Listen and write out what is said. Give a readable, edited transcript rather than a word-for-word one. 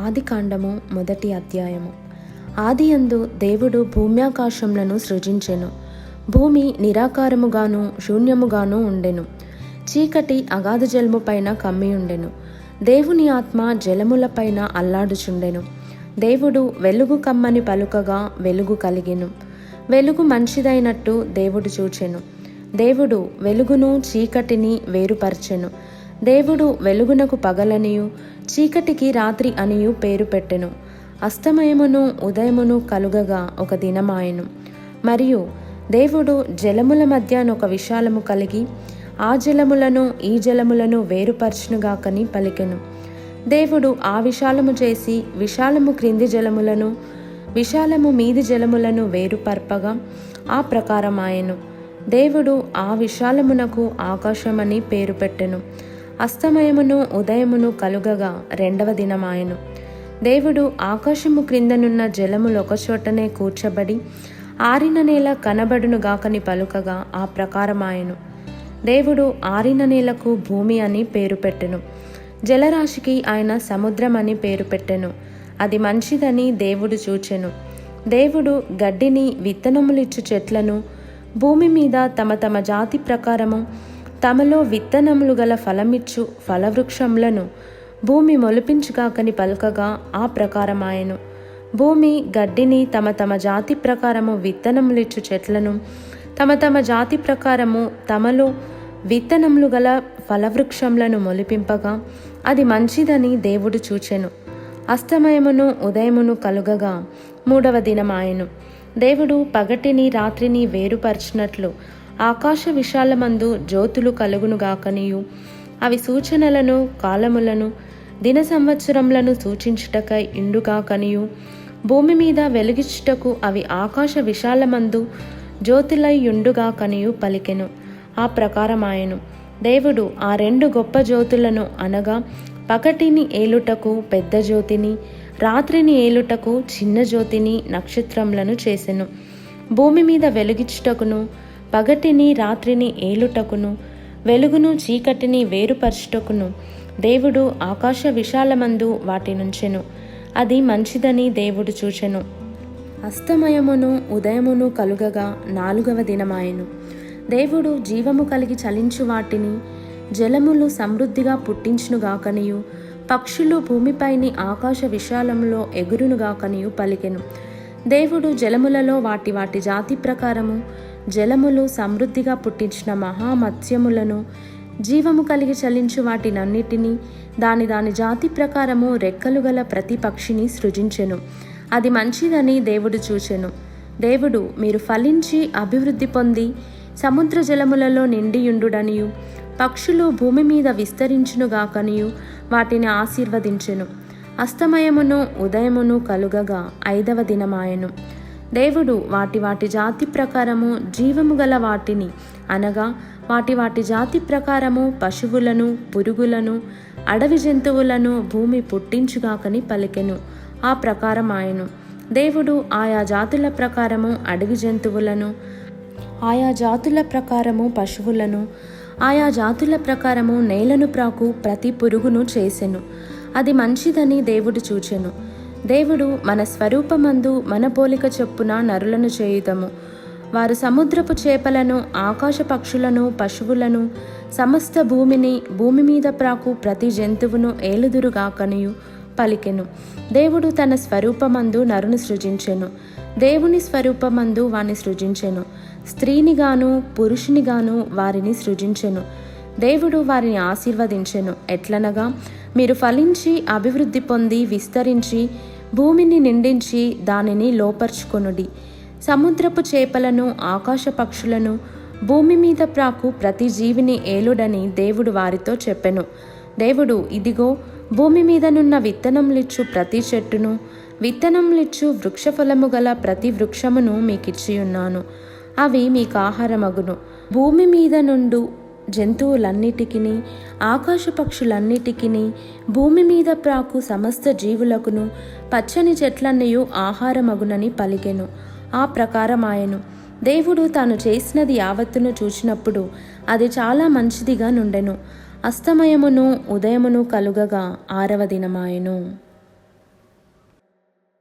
ఆదికాండము 1వ అధ్యాయము. ఆదియందు దేవుడు భూమ్యాకాశములను సృజించెను. భూమి నిరాకారముగాను శూన్యముగాను ఉండెను. చీకటి అగాధ జలము పైన కమ్మియుండెను. దేవుని ఆత్మ జలములపైన అల్లాడుచుండెను. దేవుడు వెలుగు కమ్మని పలుకగా వెలుగు కలిగెను. వెలుగు మంచిదైనట్టు దేవుడు చూచెను. దేవుడు వెలుగును చీకటిని వేరుపరచెను. దేవుడు వెలుగునకు పగలనియు చీకటికి రాత్రి అనియు పేరు పెట్టెను. అస్తమయమును ఉదయమును కలుగగా ఒక దినమాయెను. మరియు దేవుడు జలముల మధ్యనొక విశాలము కలిగి ఆ జలములను ఈ జలములను వేరుపరచునుగాకని పలికెను. దేవుడు ఆ విశాలము చేసి విశాలము క్రింది జలములను విశాలము మీది జలములను వేరుపర్పగా ఆ ప్రకారమాయెను. దేవుడు ఆ విశాలమునకు ఆకాశమని పేరు పెట్టెను. అస్తమయమును ఉదయమును కలుగగా 2వ దినమాయెను. దేవుడు ఆకాశము క్రిందనున్న జలములు ఒకచోటనే కూర్చబడి ఆరిన నేల కనబడునుగాకని పలుకగా ఆ ప్రకారమాయెను. దేవుడు ఆరిన నేలకు భూమి అని పేరు పెట్టెను. జలరాశికి ఆయన సముద్రం అని పేరు పెట్టెను. అది మంచిదని దేవుడు చూచెను. దేవుడు గడ్డిని విత్తనములిచ్చు చెట్లను భూమి మీద తమ తమ జాతి ప్రకారము తమలో విత్తనములు గల ఫలమిచ్చు ఫలవృక్షములను భూమి మొలిపించుగాకని పలకగా ఆ ప్రకారమాయెను. భూమి గడ్డిని తమ తమ జాతి ప్రకారము విత్తనములిచ్చు చెట్లను తమ తమ జాతి ప్రకారము తమలో విత్తనములు గల ఫలవృక్షములను మొలిపింపగా అది మంచిదని దేవుడు చూచెను. అస్తమయమును ఉదయమును కలుగగా 3వ దినమాయెను. దేవుడు పగటిని రాత్రిని వేరుపరచినట్లు ఆకాశ విశాలమందు జ్యోతులు కలుగునుగాకనియు అవి సూచనలను కాలములను దిన సంవత్సరములను సూచించుటకై ఇండుగాకనియు భూమి మీద వెలుగిచ్చుటకు అవి ఆకాశ విశాలమందు జ్యోతులై యుండుగాకనియు పలికెను. ఆ ప్రకారమాయెను. దేవుడు ఆ 2 గొప్ప జ్యోతులను అనగా పగటిని ఏలుటకు పెద్ద జ్యోతిని రాత్రిని ఏలుటకు చిన్న జ్యోతిని నక్షత్రములను చేసెను. భూమి మీద వెలుగిచ్చుటకును పగటిని రాత్రిని ఏలుటకును వెలుగును చీకటిని వేరుపరచుటకును దేవుడు ఆకాశ విశాలమందు వాటి నుంచెను. అది మంచిదని దేవుడు చూచెను. అస్తమయమును ఉదయమును కలుగగా 4వ దినమాయెను. దేవుడు జీవము కలిగి చలించు వాటిని జలములు సమృద్ధిగా పుట్టించునుగాకనియు పక్షులు భూమిపైని ఆకాశ విశాలములో ఎగురునుగాకనియు పలికెను. దేవుడు జలములలో వాటి వాటి జాతి ప్రకారము జలములు సమృద్ధిగా పుట్టించిన మహామత్స్యములను జీవము కలిగి చలించు వాటినన్నిటినీ దాని దాని జాతి ప్రకారము రెక్కలు గల ప్రతి పక్షిని సృజించెను. అది మంచిదని దేవుడు చూచెను. దేవుడు మీరు ఫలించి అభివృద్ధి పొంది సముద్ర జలములలో నిండియుండుడనియు పక్షులు భూమి మీద విస్తరించునుగాకనియు వాటిని ఆశీర్వదించెను. అస్తమయమును ఉదయమును కలుగగా 5వ దినమాయెను. దేవుడు వాటి వాటి జాతి ప్రకారము జీవము గల వాటిని అనగా వాటి వాటి జాతి ప్రకారము పశువులను పురుగులను అడవి జంతువులను భూమి పుట్టించుగాకని పలికెను. ఆ ప్రకారమాయెను. దేవుడు ఆయా జాతుల ప్రకారము అడవి జంతువులను ఆయా జాతుల ప్రకారము పశువులను ఆయా జాతుల ప్రకారము నేలను ప్రాకు ప్రతి పురుగును చేసెను. అది మంచిదని దేవుడు చూచెను. దేవుడు మన స్వరూపమందు మన పోలిక చొప్పున నరులను చేయుదము. వారు సముద్రపు చేపలను ఆకాశ పక్షులను పశువులను సమస్త భూమిని భూమి మీద ప్రాకు ప్రతి జంతువును ఏలుదురుగాకనియు పలికెను. దేవుడు తన స్వరూపమందు నరుని సృజించెను. దేవుని స్వరూపమందు వాని సృజించెను. స్త్రీనిగాను పురుషునిగాను వారిని సృజించెను. దేవుడు వారిని ఆశీర్వదించెను. ఎట్లనగా మీరు ఫలించి అభివృద్ధి పొంది విస్తరించి భూమిని నిండించి దానిని లోపర్చుకొనుడి. సముద్రపు చేపలను ఆకాశ పక్షులను భూమి మీద ప్రాకు ప్రతి జీవిని ఏలుడని దేవుడు వారితో చెప్పెను. దేవుడు ఇదిగో భూమి మీదనున్న విత్తనములిచ్చు ప్రతి చెట్టును విత్తనములిచ్చు వృక్షఫలము గల ప్రతి వృక్షమును మీకిచ్చియున్నాను. అవి మీకు ఆహారమగును. భూమి మీద నుండు జంతువులన్నిటికిని ఆకాశ పక్షులన్నిటికిని భూమి మీద ప్రాకు సమస్త జీవులకును పచ్చని చెట్లన్నయు ఆహారమగునని పలికెను. ఆ ప్రకారమాయెను. దేవుడు తాను చేసినది యావత్తును చూచినప్పుడు అది చాలా మంచిదిగా నుండెను. అస్తమయమును ఉదయమును కలుగగా 6వ దినమాయెను.